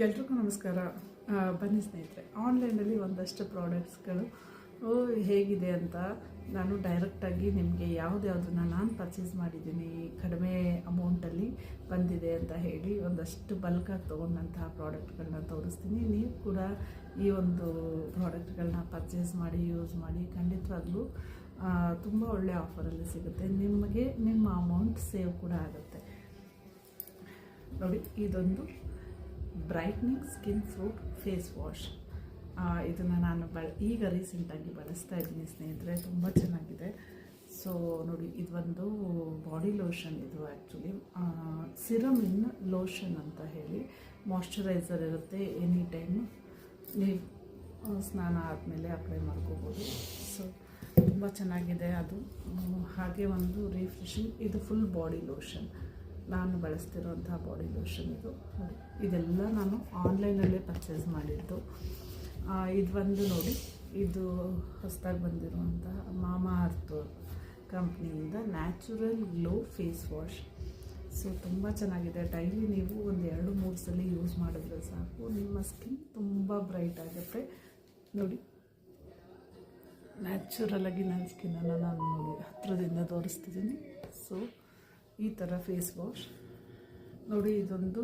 ಎಲ್ರಿಗೂ ನಮಸ್ಕಾರ. ಬನ್ನಿ ಸ್ನೇಹಿತರೆ, ಆನ್ಲೈನಲ್ಲಿ ಒಂದಷ್ಟು ಪ್ರಾಡಕ್ಟ್ಸ್ಗಳು ಹೇಗಿದೆ ಅಂತ ನಾನು ಡೈರೆಕ್ಟಾಗಿ ನಿಮಗೆ ಯಾವುದ್ಯಾವುದನ್ನು ನಾನು ಪರ್ಚೇಸ್ ಮಾಡಿದ್ದೀನಿ, ಕಡಿಮೆ ಅಮೌಂಟಲ್ಲಿ ಬಂದಿದೆ ಅಂತ ಹೇಳಿ ಒಂದಷ್ಟು ಬಲ್ಕಾಗಿ ತೊಗೊಂಡಂತಹ ಪ್ರಾಡಕ್ಟ್ಗಳನ್ನ ತೋರಿಸ್ತೀನಿ. ನೀವು ಕೂಡ ಈ ಒಂದು ಪ್ರಾಡಕ್ಟ್ಗಳನ್ನ ಪರ್ಚೇಸ್ ಮಾಡಿ ಯೂಸ್ ಮಾಡಿ. ಖಂಡಿತವಾಗ್ಲೂ ತುಂಬ ಒಳ್ಳೆಯ ಆಫರಲ್ಲಿ ಸಿಗುತ್ತೆ. ನಿಮಗೆ ನಿಮ್ಮ ಅಮೌಂಟ್ ಸೇವ್ ಕೂಡ ಆಗುತ್ತೆ. ನೋಡಿ, ಇದೊಂದು brightening skin fruit face wash. ಇದನ್ನು ನಾನು ಈಗ ರೀಸೆಂಟಾಗಿ ಬಳಸ್ತಾ ಇದ್ದೀನಿ ಸ್ನೇಹಿತರೆ. ತುಂಬ ಚೆನ್ನಾಗಿದೆ. ಸೊ ನೋಡಿ, ಇದೊಂದು ಬಾಡಿ ಲೋಷನ್. ಇದು ಆ್ಯಕ್ಚುಲಿ ಸಿರಮ್ ಇನ್ ಲೋಷನ್ ಅಂತ ಹೇಳಿ ಮಾಯ್ಶ್ಚರೈಸರ್ ಇರುತ್ತೆ. ಎನಿ ಟೈಮ್ ನೀವು ಸ್ನಾನ ಆದಮೇಲೆ ಅಪ್ಲೈ ಮಾಡ್ಕೋಬೋದು. ಸೊ ತುಂಬ ಚೆನ್ನಾಗಿದೆ ಅದು. ಹಾಗೆ ಒಂದು ರಿಫ್ರೆಶಿಂಗ್, ಇದು ಫುಲ್ ಬಾಡಿ ಲೋಷನ್. ನಾನು ಬಳಸ್ತಿರೋಂಥ ಬಾಡಿ ಲೋಷನ್ ಇದು. ನೋಡಿ, ಇದೆಲ್ಲ ನಾನು ಆನ್ಲೈನಲ್ಲೇ ಪರ್ಚೇಸ್ ಮಾಡಿದ್ದು. ಇದೊಂದು ನೋಡಿ, ಇದು ಹೊಸದಾಗಿ ಬಂದಿರುವಂತಹ ಮಾಮಾ ಅರ್ತ್ ಕಂಪ್ನಿಯಿಂದ natural glow face wash. So ತುಂಬ ಚೆನ್ನಾಗಿದೆ. ಡೈಲಿ ನೀವು ಒಂದು 2-3 ಸಲ ಯೂಸ್ ಮಾಡಿದ್ರೆ ಸಾಕು, ನಿಮ್ಮ ಸ್ಕಿನ್ ತುಂಬ ಬ್ರೈಟ್ ಆಗುತ್ತೆ. ನೋಡಿ, ನ್ಯಾಚುರಲಾಗಿ ನನ್ನ ಸ್ಕಿನ್ನನ್ನು ನಾನು ನೋಡಿ ಹತ್ತಿರದಿಂದ ತೋರಿಸ್ತಿದ್ದೀನಿ. ಸೊ ಈ ಥರ ಫೇಸ್ ವಾಶ್ ನೋಡಿ. ಇದೊಂದು